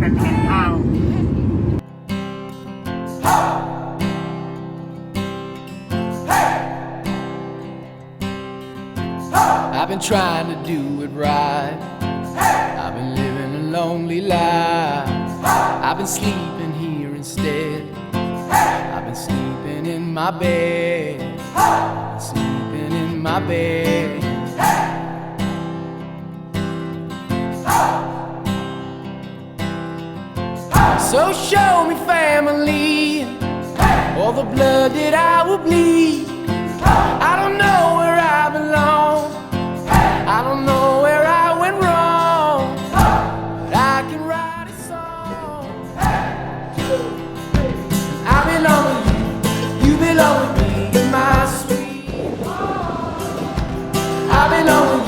that came out. I've been trying to do it right. I've been living a lonely life. I've been sleeping here instead. I've been sleeping in my bed. Sleeping in my bed. So show me family, all the blood that I will bleed. I don't know where I belong. I don't know where I went wrong, but I can write a song. I belong with you, you belong with me, my sweet. I belong with you.